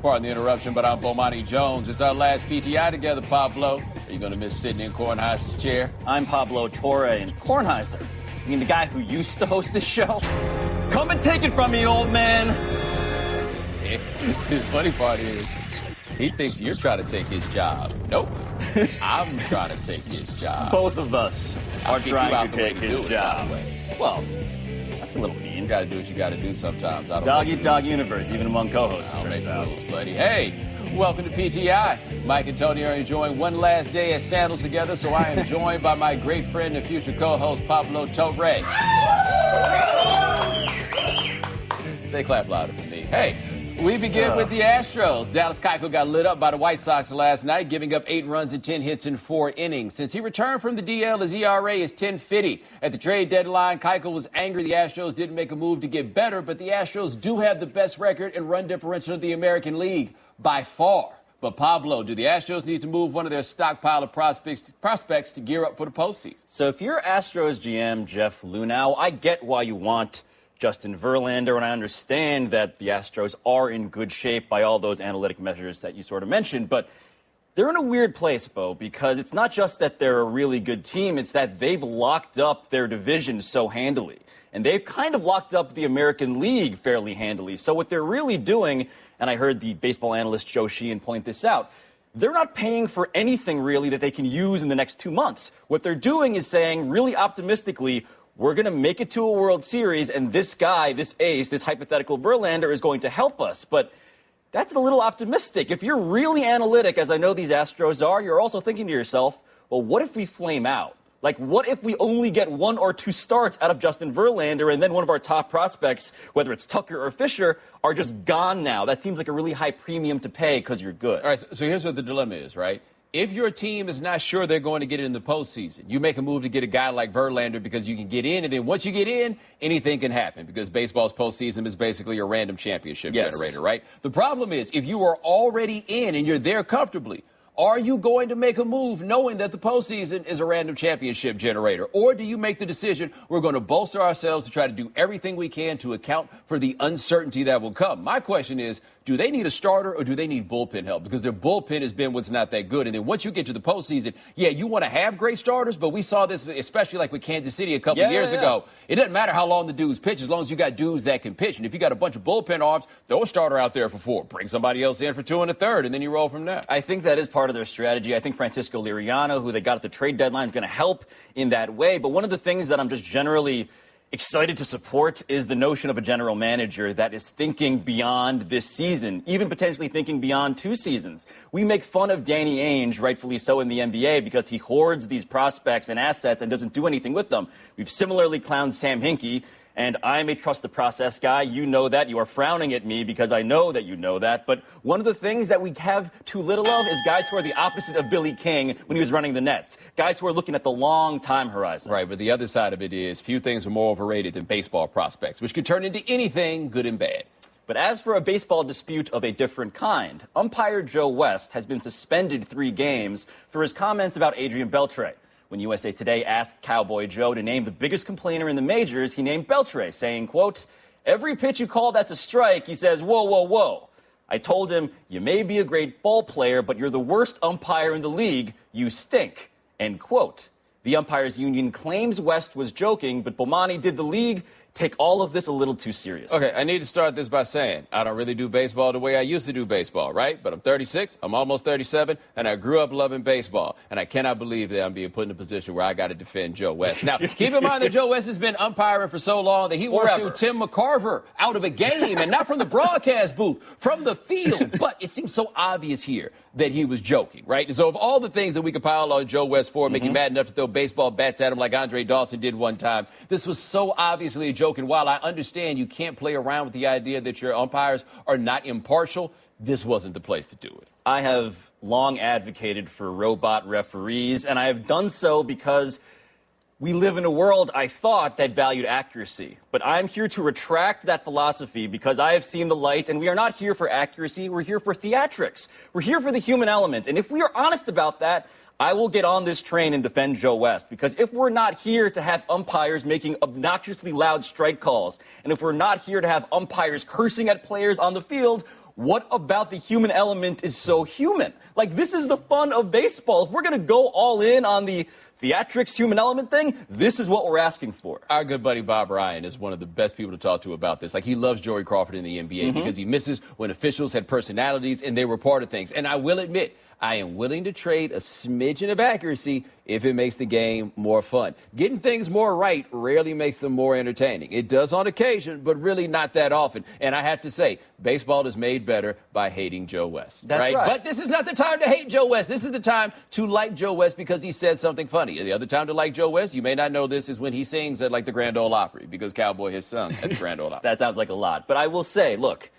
Pardon the interruption, but I'm Bomani Jones. It's our last PTI together, Pablo. Are you going to miss sitting in Kornheiser's chair? I'm Pablo Torre, and Kornheiser, you mean the guy who used to host this show? Come and take it from me, old man. The funny part is, he thinks you're trying to take his job. Nope. I'm trying to take his job. Both of us are trying to take his job. Well, that's a little mean. You got to do what you got to do sometimes. Dog eat dog universe, even among co-hosts. I'll make the rules, buddy. Hey, welcome to PTI. Mike and Tony are enjoying one last day as sandals together, so I am joined by my great friend and future co-host, Pablo Torre. They clap louder for me. Hey, we begin with the Astros. Dallas Keuchel got lit up by the White Sox last night, giving up 8 runs and 10 hits in 4 innings. Since he returned from the DL, his ERA is 10.50. At the trade deadline, Keuchel was angry the Astros didn't make a move to get better, but the Astros do have the best record in run differential of the American League by far. But Pablo, do the Astros need to move one of their stockpile of prospects to gear up for the postseason? So if you're Astros GM Jeff Luhnow, I get why you want Justin Verlander, and I understand that the Astros are in good shape by all those analytic measures that you sort of mentioned, but they're in a weird place, Bo, because it's not just that they're a really good team, it's that they've locked up their division so handily. And they've kind of locked up the American League fairly handily. So what they're really doing, and I heard the baseball analyst Joe Sheehan point this out, they're not paying for anything really that they can use in the next 2 months. What they're doing is saying really optimistically, we're going to make it to a World Series, and this guy, this ace, this hypothetical Verlander is going to help us. But that's a little optimistic. If you're really analytic, as I know these Astros are, you're also thinking to yourself, well, what if we flame out? Like, what if we only get 1 or 2 starts out of Justin Verlander, and then one of our top prospects, whether it's Tucker or Fisher, are just gone now? That seems like a really high premium to pay because you're good. All right, so here's what the dilemma is, right? If your team is not sure they're going to get in the postseason, you make a move to get a guy like Verlander because you can get in, and then once you get in, anything can happen because baseball's postseason is basically a random championship generator, right? The problem is if you are already in and you're there comfortably, are you going to make a move knowing that the postseason is a random championship generator? Or do you make the decision we're going to bolster ourselves to try to do everything we can to account for the uncertainty that will come? My question is, do they need a starter or do they need bullpen help? Because their bullpen has been what's not that good. And then once you get to the postseason, yeah, you want to have great starters, but we saw this especially like with Kansas City a couple years ago. It doesn't matter how long the dudes pitch as long as you got dudes that can pitch. And if you got a bunch of bullpen arms, throw a starter out there for 4. Bring somebody else in for 2 and a third, and then you roll from there. I think that is part of their strategy. I think Francisco Liriano, who they got at the trade deadline, is going to help in that way. But one of the things that I'm just generally excited to support is the notion of a general manager that is thinking beyond this season, even potentially thinking beyond 2 seasons. We make fun of Danny Ainge, rightfully so, in the NBA because he hoards these prospects and assets and doesn't do anything with them. We've similarly clowned Sam Hinkie, and I'm a trust the process guy. You know that. You are frowning at me because I know that you know that. But one of the things that we have too little of is guys who are the opposite of Billy King when he was running the Nets. Guys who are looking at the long time horizon. Right, but the other side of it is few things are more overrated than baseball prospects, which could turn into anything, good and bad. But as for a baseball dispute of a different kind, umpire Joe West has been suspended 3 games for his comments about Adrian Beltre. When USA Today asked Cowboy Joe to name the biggest complainer in the majors, he named Beltre, saying, quote, "Every pitch you call that's a strike," he says, "whoa, whoa, whoa. I told him, you may be a great ball player, but you're the worst umpire in the league. You stink," end quote. The umpires union claims West was joking, but Bomani, did the league take all of this a little too serious? Okay, I need to start this by saying I don't really do baseball the way I used to do baseball, right? But I'm 36, I'm almost 37, and I grew up loving baseball. And I cannot believe that I'm being put in a position where I got to defend Joe West. Now, keep in mind that Joe West has been umpiring for so long that he once threw Tim McCarver out of a game, and not from the broadcast booth, from the field. But it seems so obvious here that he was joking, right? And so of all the things that we could pile on Joe West for, make him mad enough to throw baseball bats at him like Andre Dawson did one time, this was so obviously a joke. And while I understand you can't play around with the idea that your umpires are not impartial, this wasn't the place to do it. I have long advocated for robot referees, and I have done so because we live in a world, I thought, that valued accuracy. But I'm here to retract that philosophy because I have seen the light, and we are not here for accuracy. We're here for theatrics. We're here for the human element. And if we are honest about that, I will get on this train and defend Joe West. Because if we're not here to have umpires making obnoxiously loud strike calls, and if we're not here to have umpires cursing at players on the field, what about the human element is so human? Like, this is the fun of baseball. If we're going to go all in on the theatrics human element thing, this is what we're asking for. Our good buddy Bob Ryan is one of the best people to talk to about this. Like, he loves Joey Crawford in the NBA because he misses when officials had personalities and they were part of things. And I will admit, I am willing to trade a smidgen of accuracy if it makes the game more fun. Getting things more right rarely makes them more entertaining. It does on occasion, but really not that often. And I have to say, baseball is made better by hating Joe West. That's right. But this is not the time to hate Joe West. This is the time to like Joe West because he said something funny. The other time to like Joe West, you may not know this, is when he sings at like the Grand Ole Opry because Cowboy has sung at the Grand Ole Opry. That sounds like a lot. But I will say, look,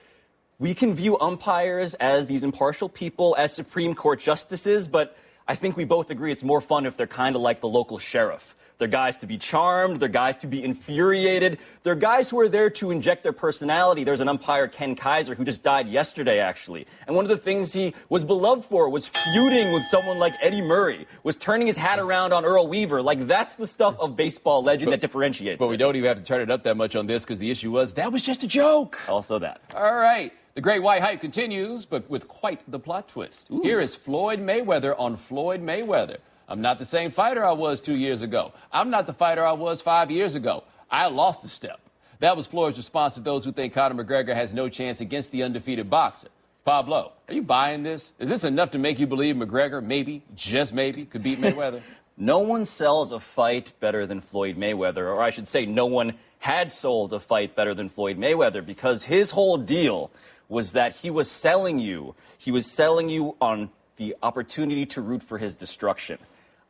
we can view umpires as these impartial people, as Supreme Court justices, but I think we both agree it's more fun if they're kind of like the local sheriff. They're guys to be charmed. They're guys to be infuriated. They're guys who are there to inject their personality. There's an umpire, Ken Kaiser, who just died yesterday, actually. And one of the things he was beloved for was feuding with someone like Eddie Murray, was turning his hat around on Earl Weaver. Like, that's the stuff of baseball legend that differentiates But we don't even have to turn it up that much on this because the issue was that was just a joke. Also that. All right. The Great White Hype continues, but with quite the plot twist. Ooh. Here is Floyd Mayweather on Floyd Mayweather. I'm not the same fighter I was 2 years ago. I'm not the fighter I was 5 years ago. I lost a step. That was Floyd's response to those who think Conor McGregor has no chance against the undefeated boxer. Pablo, are you buying this? Is this enough to make you believe McGregor maybe, just maybe, could beat Mayweather? No one sells a fight better than Floyd Mayweather, or I should say no one had sold a fight better than Floyd Mayweather, because his whole deal was that he was selling you on the opportunity to root for his destruction.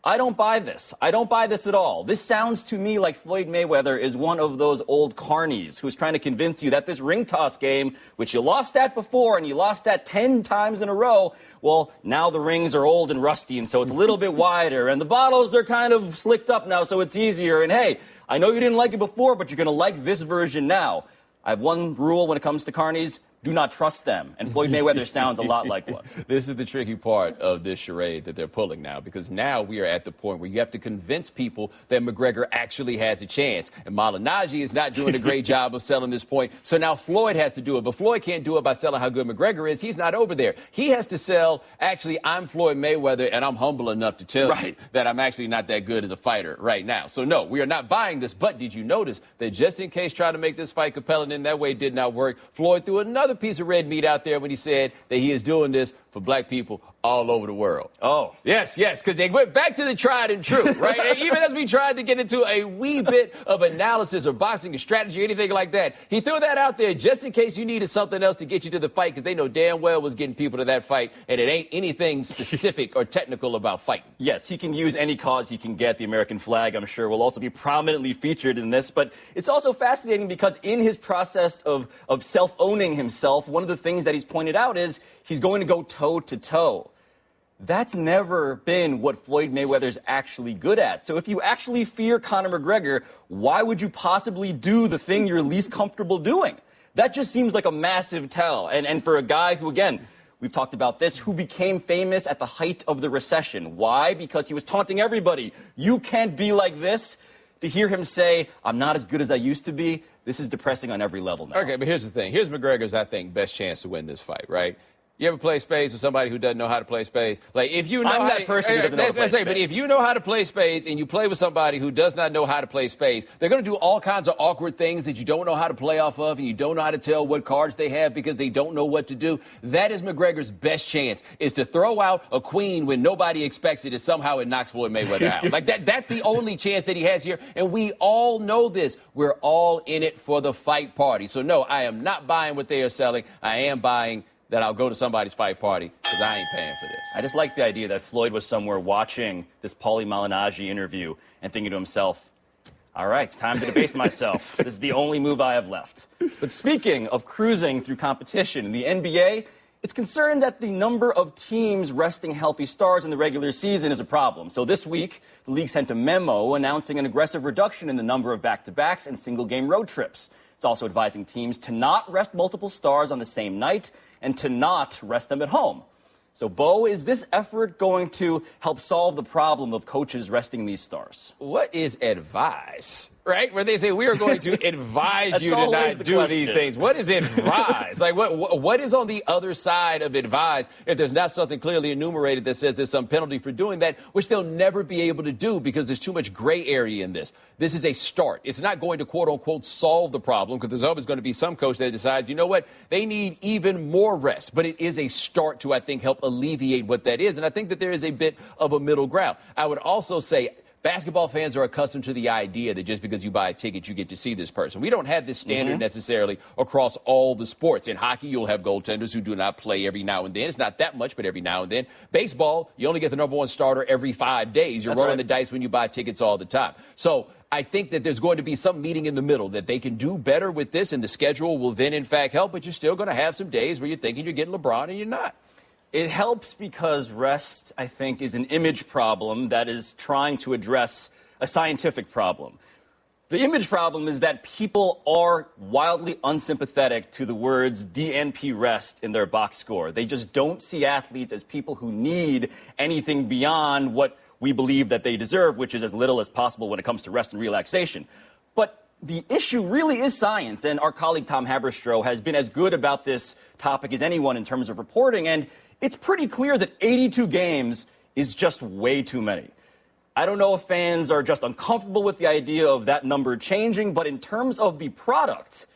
I don't buy this. I don't buy this at all. This sounds to me like Floyd Mayweather is one of those old carnies who's trying to convince you that this ring toss game, which you lost at before and you lost at 10 times in a row, well, now the rings are old and rusty, and so it's a little bit wider, and the bottles, they're kind of slicked up now, so it's easier. And hey, I know you didn't like it before, but you're going to like this version now. I have one rule when it comes to carnies. Do not trust them. And Floyd Mayweather sounds a lot like one. This is the tricky part of this charade that they're pulling now, because now we are at the point where you have to convince people that McGregor actually has a chance. And Malignaggi is not doing a great job of selling this point. So now Floyd has to do it. But Floyd can't do it by selling how good McGregor is. He's not over there. He has to sell, actually, I'm Floyd Mayweather, and I'm humble enough to tell you that I'm actually not that good as a fighter right now. So no, we are not buying this. But did you notice that just in case trying to make this fight compelling in that way did not work, Floyd threw another piece of red meat out there when he said that he is doing this for black people all over the world. Oh. Yes, because they went back to the tried and true, right? And even as we tried to get into a wee bit of analysis or boxing or strategy or anything like that, he threw that out there just in case you needed something else to get you to the fight, because they know damn well was getting people to that fight, and it ain't anything specific or technical about fighting. Yes, he can use any cause he can get. The American flag, I'm sure, will also be prominently featured in this. But it's also fascinating because in his process of self-owning himself, one of the things that he's pointed out is he's going to go toe-to-toe. That's never been what Floyd Mayweather's actually good at. So if you actually fear Conor McGregor, why would you possibly do the thing you're least comfortable doing? That just seems like a massive tell. And for a guy who, again, we've talked about this, who became famous at the height of the recession. Why? Because he was taunting everybody. You can't be like this. To hear him say, I'm not as good as I used to be, this is depressing on every level now. Okay, but here's the thing. Here's McGregor's, I think, best chance to win this fight, right? You ever play spades with somebody who doesn't know how to play spades? Like, if you know I'm that person who doesn't know how to play spades. But if you know how to play spades and you play with somebody who does not know how to play spades, they're going to do all kinds of awkward things that you don't know how to play off of, and you don't know how to tell what cards they have because they don't know what to do. That is McGregor's best chance, is to throw out a queen when nobody expects it, and somehow it knocks Floyd Mayweather out. Like, that's the only chance that he has here, and we all know this. We're all in it for the fight party. So, no, I am not buying what they are selling. I am buying that I'll go to somebody's fight party, because I ain't paying for this. I just like the idea that Floyd was somewhere watching this Paulie Malignaggi interview and thinking to himself, all right, it's time to debase myself. This is the only move I have left. But speaking of cruising through competition, in the NBA, it's concerned that the number of teams resting healthy stars in the regular season is a problem. So this week, the league sent a memo announcing an aggressive reduction in the number of back-to-backs and single-game road trips. It's also advising teams to not rest multiple stars on the same night and to not rest them at home. So, Bo, is this effort going to help solve the problem of coaches resting these stars? What is advise? right? Where they say we are going to advise you to not do these things. What is advise? Like what is on the other side of advise if there's not something clearly enumerated that says there's some penalty for doing that, which they'll never be able to do because there's too much gray area in this. This is a start. It's not going to, quote unquote, solve the problem because there's always going to be some coach that decides, you know what, they need even more rest. But it is a start to, I think, help alleviate what that is. And I think that there is a bit of a middle ground. I would also say basketball fans are accustomed to the idea that just because you buy a ticket, you get to see this person. We don't have this standard necessarily across all the sports. In hockey, you'll have goaltenders who do not play every now and then. It's not that much, but every now and then. Baseball, you only get the number one starter every 5 days. You're rolling the dice when you buy tickets all the time. So I think that there's going to be some meeting in the middle that they can do better with this, and the schedule will then, in fact, help. But you're still going to have some days where you're thinking you're getting LeBron and you're not. It helps because rest, I think, is an image problem that is trying to address a scientific problem. The image problem is that people are wildly unsympathetic to the words DNP rest in their box score. They just don't see athletes as people who need anything beyond what we believe that they deserve, which is as little as possible when it comes to rest and relaxation. But the issue really is science, and our colleague Tom Haberstroh has been as good about this topic as anyone in terms of reporting, and it's pretty clear that 82 games is just way too many. I don't know if fans are just uncomfortable with the idea of that number changing, but in terms of the product,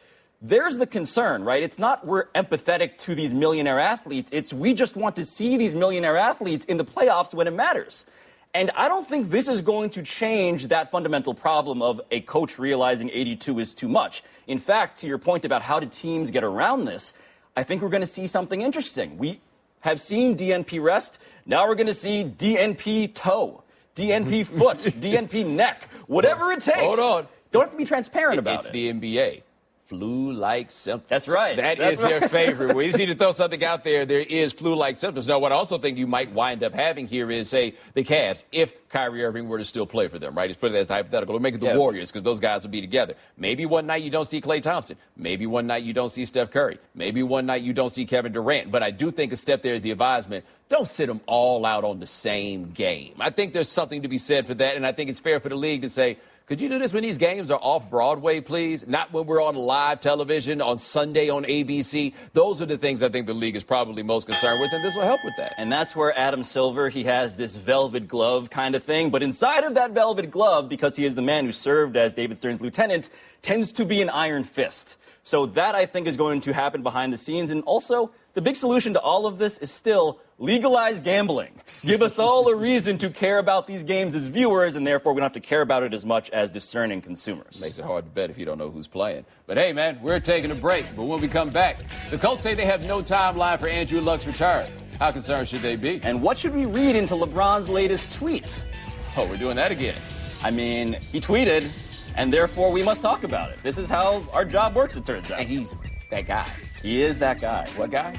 there's the concern, right? It's not we're empathetic to these millionaire athletes. It's we just want to see these millionaire athletes in the playoffs when it matters. And I don't think this is going to change that fundamental problem of a coach realizing 82 is too much. In fact, to your point about how do teams get around this, I think we're going to see something interesting. We have seen DNP rest. Now we're going to see DNP toe, DNP foot, DNP neck, whatever it takes. Hold on. Don't have to be transparent about it. It's the NBA. Flu-like symptoms. That's right. That's their favorite. We just need to throw something out there. There is flu-like symptoms. Now, what I also think you might wind up having here is, say, the Cavs, if Kyrie Irving were to still play for them, right? Just put it as hypothetical. Or make it the Warriors, because those guys will be together. Maybe one night you don't see Klay Thompson. Maybe one night you don't see Steph Curry. Maybe one night you don't see Kevin Durant. But I do think a step there is the advisement. Don't sit them all out on the same game. I think there's something to be said for that, and I think it's fair for the league to say, could you do this when these games are off Broadway, please? Not when we're on live television on Sunday on ABC. Those are the things I think the league is probably most concerned with, and this will help with that. And that's where Adam Silver, he has this velvet glove kind of thing. But inside of that velvet glove, because he is the man who served as David Stern's lieutenant, tends to be an iron fist. So that, I think, is going to happen behind the scenes. And also, the big solution to all of this is still legalize gambling. Give us all a reason to care about these games as viewers, and therefore we don't have to care about it as much as discerning consumers. Makes it hard to bet if you don't know who's playing. But hey, man, we're taking a break. But when we come back, the Colts say they have no timeline for Andrew Luck's return. How concerned should they be? And what should we read into LeBron's latest tweet? Oh, we're doing that again. I mean, he tweeted, and therefore we must talk about it. This is how our job works, it turns out. And he's that guy. He is that guy. What guy?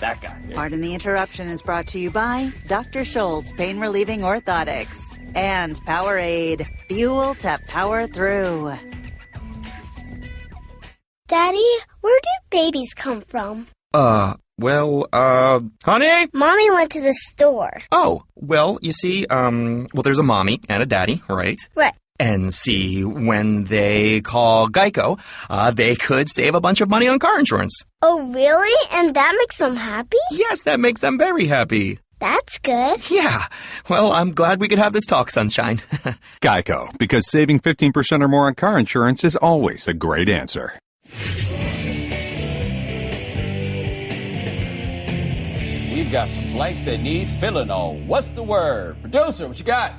That guy. Pardon the Interruption is brought to you by Dr. Scholl's Pain Relieving Orthotics and Powerade, fuel to power through. Daddy, where do babies come from? Honey? Mommy went to the store. Oh, well, you see, there's a mommy and a daddy, right? Right. And see, when they call Geico, they could save a bunch of money on car insurance. Oh, really? And that makes them happy? Yes, that makes them very happy. That's good. Yeah. Well, I'm glad we could have this talk, Sunshine. Geico, because saving 15% or more on car insurance is always a great answer. We've got some blanks that need filling on. What's the word? Producer, what you got?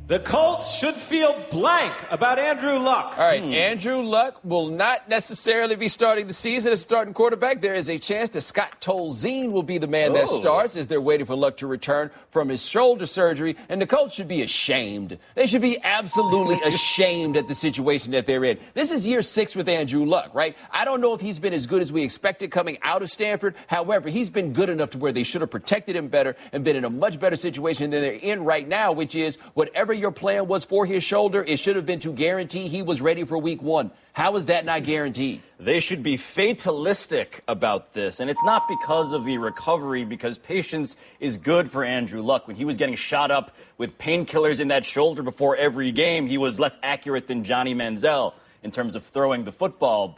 The Colts should feel blank about Andrew Luck. All right, Andrew Luck will not necessarily be starting the season as starting quarterback. There is a chance that Scott Tolzien will be the man that starts as they're waiting for Luck to return from his shoulder surgery. And the Colts should be ashamed. They should be absolutely ashamed at the situation that they're in. This is year 6 with Andrew Luck, right? I don't know if he's been as good as we expected coming out of Stanford. However, he's been good enough to where they should have protected him better and been in a much better situation than they're in right now, which is whatever your plan was for his shoulder, it should have been to guarantee he was ready for week 1. How is that not guaranteed? They should be fatalistic about this. And it's not because of the recovery, because patience is good for Andrew Luck. When he was getting shot up with painkillers in that shoulder before every game, he was less accurate than Johnny Manziel in terms of throwing the football.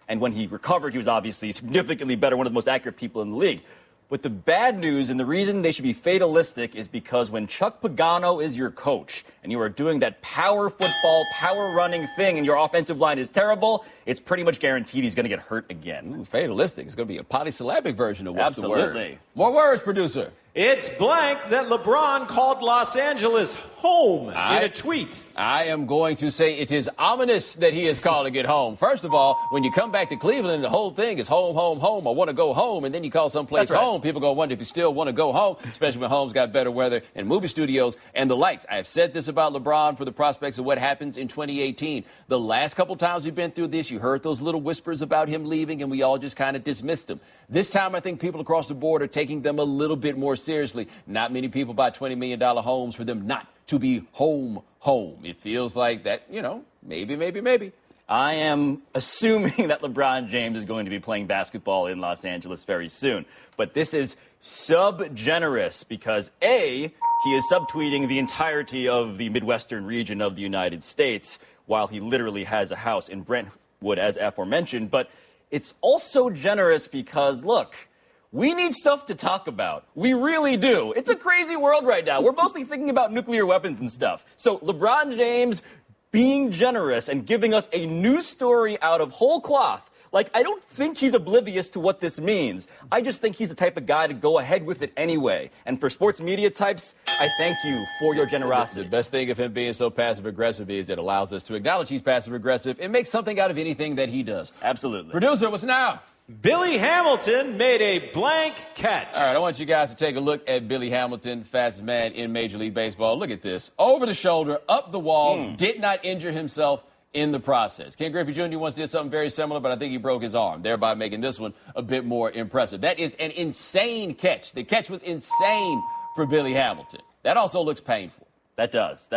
And when he recovered, he was obviously significantly better, one of the most accurate people in the league. But the bad news, and the reason they should be fatalistic, is because when Chuck Pagano is your coach and you are doing that power football, power running thing and your offensive line is terrible, it's pretty much guaranteed he's going to get hurt again. Ooh, fatalistic. It's going to be a polysyllabic version of what's Absolutely. the word. More words, producer. It's blank that LeBron called Los Angeles home in a tweet. I am going to say it is ominous that he is calling it home. First of all, when you come back to Cleveland, the whole thing is home, home, home. I want to go home. And then you call someplace home. People going to wonder if you still want to go home, especially when home's got better weather and movie studios and the lights. I have said this about LeBron for the prospects of what happens in 2018. The last couple times we've been through this, you heard those little whispers about him leaving, and we all just kind of dismissed him. This time, I think people across the board are taking them a little bit more seriously. Not many people buy $20 million homes for them not to be home. It feels like that, maybe. I am assuming that LeBron James is going to be playing basketball in Los Angeles very soon. But this is sub-generous because, A, he is subtweeting the entirety of the Midwestern region of the United States while he literally has a house in Brentwood, as aforementioned. But it's also generous because, look, we need stuff to talk about. We really do. It's a crazy world right now. We're mostly thinking about nuclear weapons and stuff. So LeBron James being generous and giving us a news story out of whole cloth. Like, I don't think he's oblivious to what this means. I just think he's the type of guy to go ahead with it anyway. And for sports media types, I thank you for your generosity. The best thing of him being so passive-aggressive is it allows us to acknowledge he's passive-aggressive and make something out of anything that he does. Absolutely. Producer, what's now? Billy Hamilton made a blank catch. All right, I want you guys to take a look at Billy Hamilton, fastest man in Major League Baseball. Look at this. Over the shoulder, up the wall, did not injure himself in the process. Ken Griffey Jr. once did something very similar, but I think he broke his arm, thereby making this one a bit more impressive. That is an insane catch. The catch was insane for Billy Hamilton. That also looks painful. That does.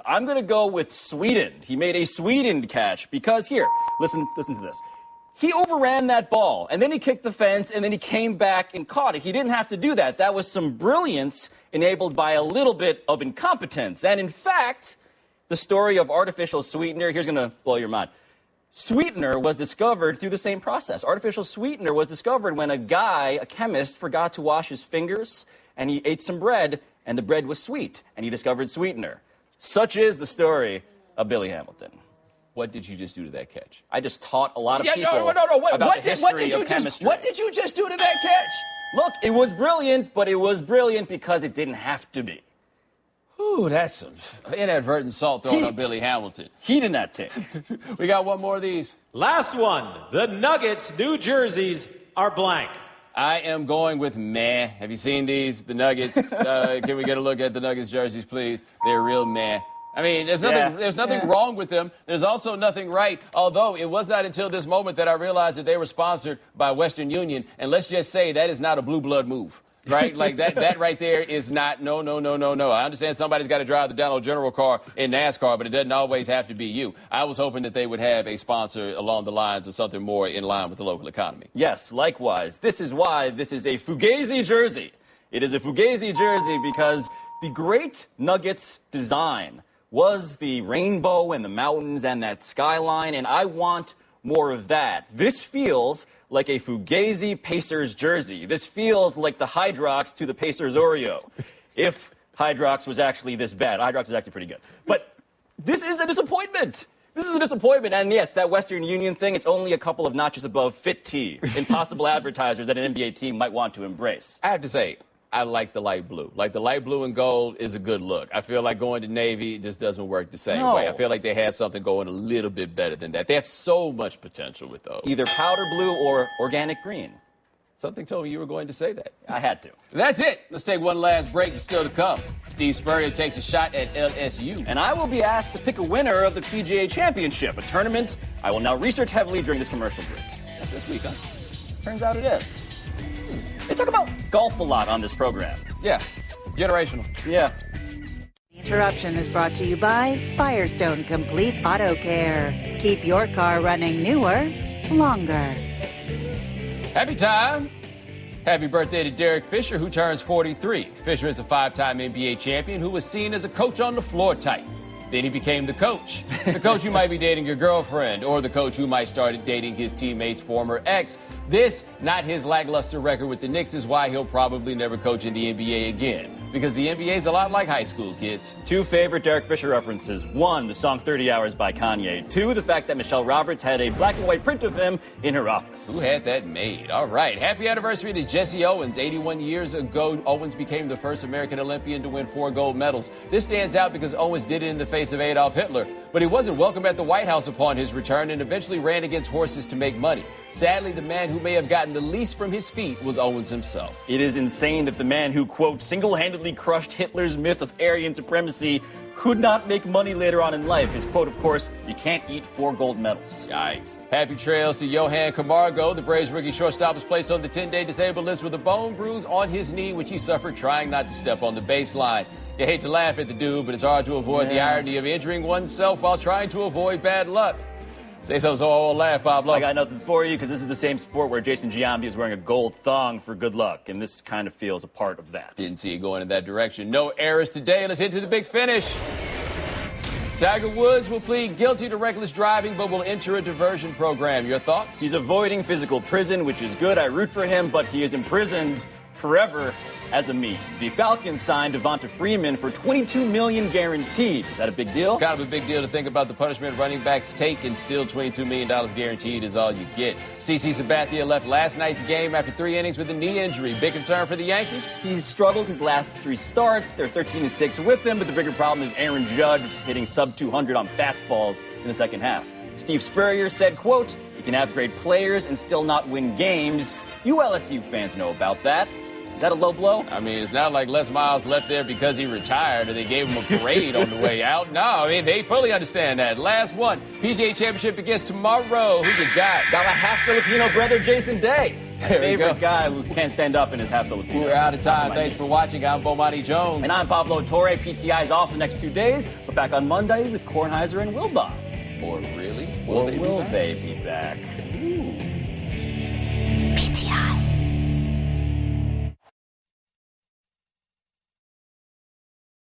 I'm going to go with Sweden. He made a Sweden catch because, here, listen to this. He overran that ball, and then he kicked the fence, and then he came back and caught it. He didn't have to do that. That was some brilliance enabled by a little bit of incompetence. And in fact, the story of artificial sweetener, here's going to blow your mind. Sweetener was discovered through the same process. Artificial sweetener was discovered when a chemist, forgot to wash his fingers, and he ate some bread, and the bread was sweet, and he discovered sweetener. Such is the story of Billy Hamilton. What did you just do to that catch? I just taught a lot of people about the what history of chemistry. What did you just do to that catch? Look, it was brilliant, but it was brilliant because it didn't have to be. Ooh, that's some inadvertent salt thrown on Billy Hamilton. Heat in that tape. We got one more of these. Last one. The Nuggets' new jerseys are blank. I am going with meh. Have you seen these? The Nuggets. Can we get a look at the Nuggets jerseys, please? They're real meh. I mean, there's nothing wrong with them. There's also nothing right, although it was not until this moment that I realized that they were sponsored by Western Union. And let's just say that is not a blue blood move, right? Like that right there is not, no. I understand somebody's got to drive the Donald General car in NASCAR, but it doesn't always have to be you. I was hoping that they would have a sponsor along the lines of something more in line with the local economy. Yes, likewise. This is why this is a Fugazi jersey. It is a Fugazi jersey because the great Nuggets design was the rainbow and the mountains and that skyline, and I want more of that. This feels like a Fugazi Pacers jersey. This feels like the Hydrox to the Pacers Oreo. If Hydrox was actually this bad. Hydrox is actually pretty good. But this is a disappointment. And yes, that Western Union thing, it's only a couple of notches above Fit Tea, impossible advertisers that an NBA team might want to embrace. I have to say, I like the light blue. Like, the light blue and gold is a good look. I feel like going to Navy just doesn't work the same way. I feel like they had something going a little bit better than that. They have so much potential with those. Either powder blue or organic green. Something told me you were going to say that. I had to. That's it. Let's take one last break. It's still to come. Steve Spurrier takes a shot at LSU. And I will be asked to pick a winner of the PGA Championship, a tournament I will now research heavily during this commercial break. That's this week, huh? Turns out it is. They talk about golf a lot on this program. Yeah. Generational. Yeah. The Interruption is brought to you by Firestone Complete Auto Care. Keep your car running newer, longer. Happy time. Happy birthday to Derek Fisher, who turns 43. Fisher is a 5-time NBA champion who was seen as a coach on the floor type. Then he became the coach. The coach who might be dating your girlfriend, or the coach who might start dating his teammate's former ex. This, not his lackluster record with the Knicks, is why he'll probably never coach in the NBA again. Because the NBA is a lot like high school, kids. 2 favorite Derek Fisher references. 1, the song 30 Hours by Kanye. 2, the fact that Michelle Roberts had a black and white print of him in her office. Who had that made? All right. Happy anniversary to Jesse Owens. 81 years ago, Owens became the first American Olympian to win 4 gold medals. This stands out because Owens did it in the face of Adolf Hitler. But he wasn't welcome at the White House upon his return and eventually ran against horses to make money. Sadly, the man who may have gotten the least from his feet was Owens himself. It is insane that the man who, quote, single-handedly crushed Hitler's myth of Aryan supremacy could not make money later on in life. His quote, of course, you can't eat 4 gold medals. Yikes. Happy trails to Johan Camargo. The Braves rookie shortstop was placed on the 10-day disabled list with a bone bruise on his knee, which he suffered trying not to step on the baseline. You hate to laugh at the dude, but it's hard to avoid the irony of injuring oneself while trying to avoid bad luck. Say something so I won't laugh, Pablo. I got nothing for you because this is the same sport where Jason Giambi is wearing a gold thong for good luck, and this kind of feels a part of that. Didn't see it going in that direction. No errors today. Let's hit to the big finish. Tiger Woods will plead guilty to reckless driving, but will enter a diversion program. Your thoughts? He's avoiding physical prison, which is good. I root for him, but he is imprisoned forever as a meme. The Falcons signed Devonta Freeman for $22 million guaranteed. Is that a big deal? It's kind of a big deal to think about the punishment running backs take, and still $22 million guaranteed is all you get. CeCe Sabathia left last night's game after 3 innings with a knee injury. Big concern for the Yankees? He's struggled his last 3 starts. They're 13-6 with him, but the bigger problem is Aaron Judge hitting sub-200 on fastballs in the second half. Steve Spurrier said, quote, you can have great players and still not win games. You LSU fans know about that. Is that a low blow? I mean, it's not like Les Miles left there because he retired or they gave him a parade on the way out. No, I mean, they fully understand that. Last one, PGA Championship begins tomorrow. Who you got? Got my half-Filipino brother, Jason Day. My There we favorite go. guy who can't stand up in his half-Filipino. We're out of time. My Thanks niece. for watching. I'm Bomani Jones. And I'm Pablo Torre. PTI is off the next 2 days. We're back on Monday with Kornheiser and Wilbon. Or really? Or they be will back? they be back? PTI.